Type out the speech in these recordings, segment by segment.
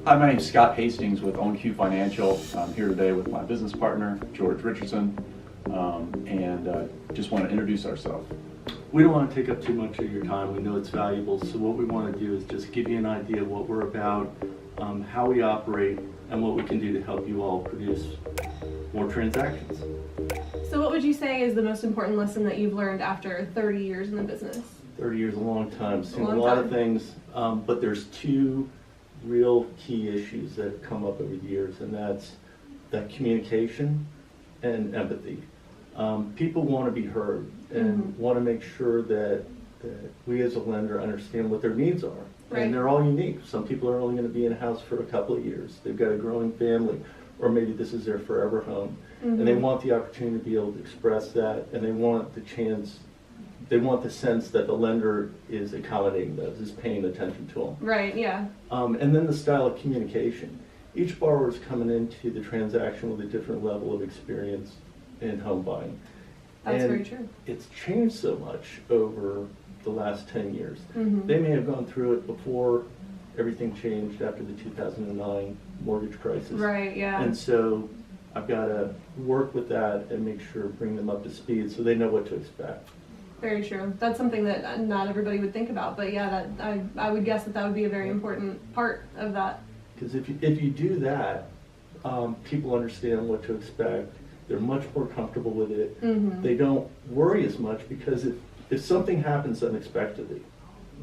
Hi, my name is Scott Hastings with OnQ Financial. I'm here today with my business partner, George Richardson, and just want to introduce ourselves. We don't want to take up too much of your time. We know it's valuable, so what we want to do is just give you an idea of what we're about, how we operate, and what we can do to help you all produce more transactions. So what would you say is the most important lesson that you've learned after 30 years in the business? 30 years is a long time, seen a lot of things, but there's two real key issues that come up over the years, and that's that communication and empathy. People want to be heard and want to make sure that we as a lender understand what their needs are. Right. And they're all unique. Some people are only going to be in a house for a couple of years. They've got a growing family, or maybe this is their forever home. And they want the opportunity to be able to express that, and they want the chance, they want the sense that the lender is accommodating those, is paying attention to them. Right, yeah. And then the style of communication. Each borrower is coming into the transaction with a different level of experience in home buying. That's and very true. It's changed so much over the last 10 years. Mm-hmm. They may have gone through it before everything changed after the 2009 mortgage crisis. Right, yeah. And so I've got to work with that and make sure, bring them up to speed so they know what to expect. Very true. That's something that not everybody would think about, but yeah, that I would guess that would be a very important part of that. Because if you do that, people understand what to expect. They're much more comfortable with it. Mm-hmm. They don't worry as much because if something happens unexpectedly,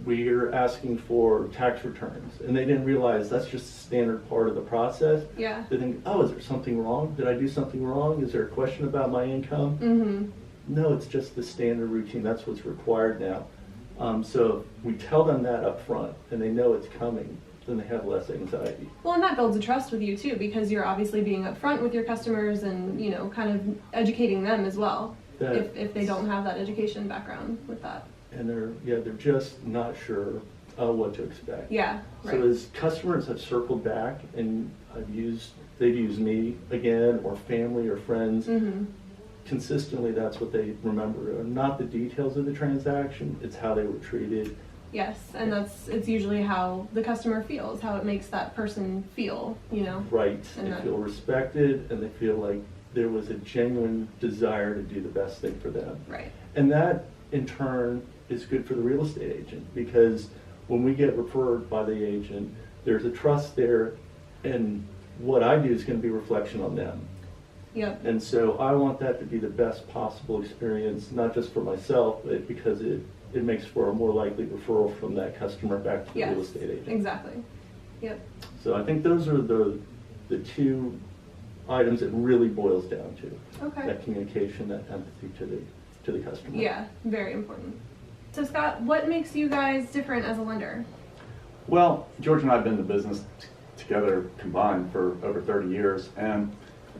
we're asking for tax returns, and they didn't realize that's just a standard part of the process. Yeah. They think, oh, is there something wrong? Did I do something wrong? Is there a question about my income? Mm-hmm. No, it's just the standard routine. That's what's required now. So if we tell them that up front, and they know it's coming, then they have less anxiety. Well, and that builds a trust with you too, because you're obviously being upfront with your customers and, you know, kind of educating them as well, if they don't have that education background with that. And they're just not sure what to expect. Yeah, right. So as customers have circled back and they've used me again, or family or friends, consistently that's what they remember. Not the details of the transaction, it's how they were treated. Yes, and it's usually how the customer feels, how it makes that person feel, you know. Right, And they feel respected, and they feel like there was a genuine desire to do the best thing for them. Right. And that, in turn, is good for the real estate agent, because when we get referred by the agent, there's a trust there, and what I do is going to be a reflection on them. Yep. And so I want that to be the best possible experience, not just for myself, but because it makes for a more likely referral from that customer back to the real estate agent. Exactly. Yep. So I think those are the two items it really boils down to. Okay. That communication, that empathy to the customer. Yeah, very important. So Scott, what makes you guys different as a lender? Well, George and I have been in the business together combined for over 30 years, and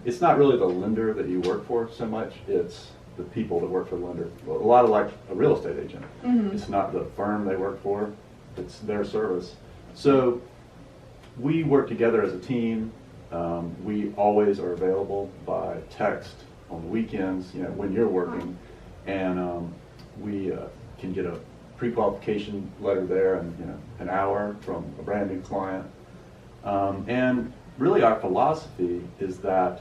it's not really the lender that you work for so much, it's the people that work for the lender. A lot of like a real estate agent. Mm-hmm. It's not the firm they work for, it's their service. So we work together as a team. We always are available by text on the weekends, you know, when you're working, and we can get a pre-qualification letter there in, you know, an hour from a brand new client. And really our philosophy is that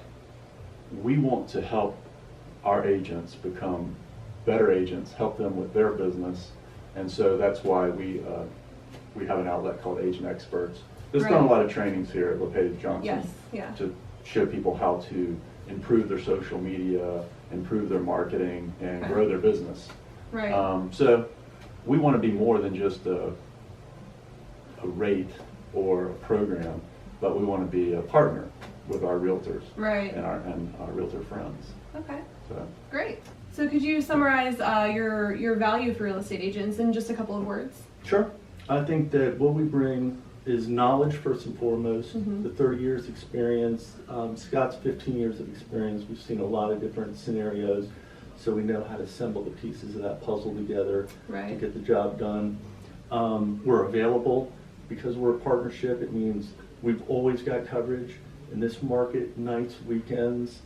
we want to help our agents become better agents, help them with their business, and so that's why we have an outlet called Agent Experts. There's done a lot of trainings here at LePage Johnson. Yes, yeah. To show people how to improve their social media, improve their marketing, and grow their business. Right. So we want to be more than just a rate or a program, but we want to be a partner with our realtors, right, and our realtor friends. Okay. So. Great. So could you summarize your value for real estate agents in just a couple of words? Sure. I think that what we bring is knowledge first and foremost, the 30 years experience. Scott's 15 years of experience. We've seen a lot of different scenarios, so we know how to assemble the pieces of that puzzle together to get the job done. We're available because we're a partnership. It means we've always got coverage. In this market, nights, weekends,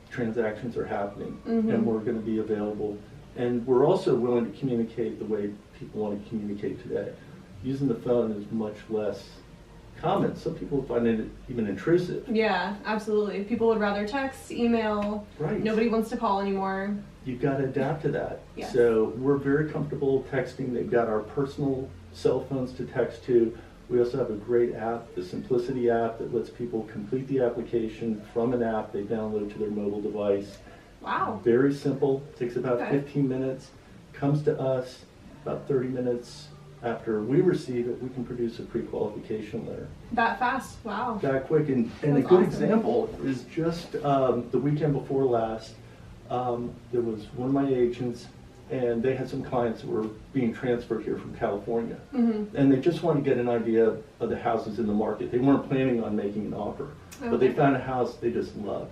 transactions are happening, and we're going to be available. And we're also willing to communicate the way people want to communicate today. Using the phone is much less comments. Some people find it even intrusive. Yeah, absolutely. People would rather text, email. Right. Nobody wants to call anymore. You've got to adapt to that. Yes. So we're very comfortable texting. They've got our personal cell phones to text to. We also have a great app, the Simplicity app, that lets people complete the application from an app they download to their mobile device. Wow. Very simple, takes about Okay. 15 minutes, comes to us about 30 minutes after we receive it. We can produce a pre-qualification letter. That fast. Wow. That quick, and a That's good awesome. example is just the weekend before last, there was one of my agents, and they had some clients that were being transferred here from California. Mm-hmm. And they just wanted to get an idea of the houses in the market. They weren't planning on making an offer, but they Okay. found a house they just loved.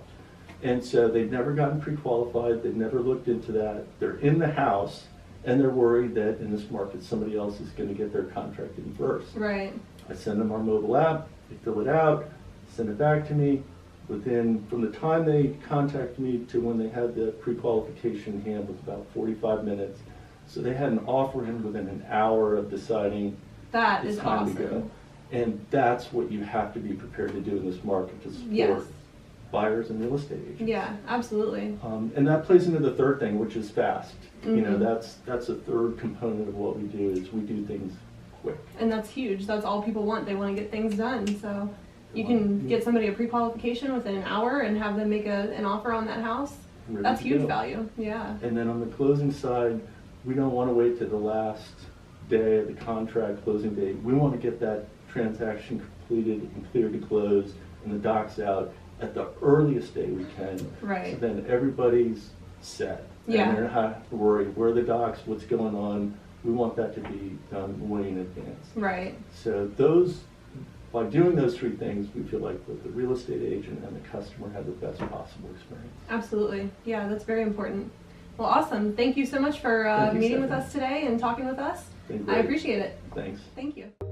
And so they've never gotten pre-qualified, they've never looked into that. They're in the house, and they're worried that in this market, somebody else is gonna get their contract in first. Right. I send them our mobile app, they fill it out, send it back to me. From the time they contact me to when they had the pre-qualification in hand was about 45 minutes. So they had an offer in within an hour of deciding That it's is time to go. awesome. And that's what you have to be prepared to do in this market to support Yes. buyers and real estate agents. Yeah, absolutely. And that plays into the third thing, which is fast. You know, Mhm. that's a third component of what we do is we do things quick. And that's huge. That's all people want. They want to get things done. So you can get somebody a pre-qualification within an hour and have them make an offer on that house. Ready That's to huge go. value. Yeah. And then on the closing side, we don't want to wait to the last day of the contract closing date. We want to get that transaction completed and cleared to close and the docs out at the earliest day we can. Right. So then everybody's set. Yeah. And they don't have to worry, where are the docs, what's going on. We want that to be done way in advance. Right. So by doing those three things, we feel like both the real estate agent and the customer have the best possible experience. Absolutely. Yeah, that's very important. Well, awesome. Thank you so much for Thank you, meeting with Stephanie. us today and talking with us. Been I great. appreciate it. Thanks. Thank you.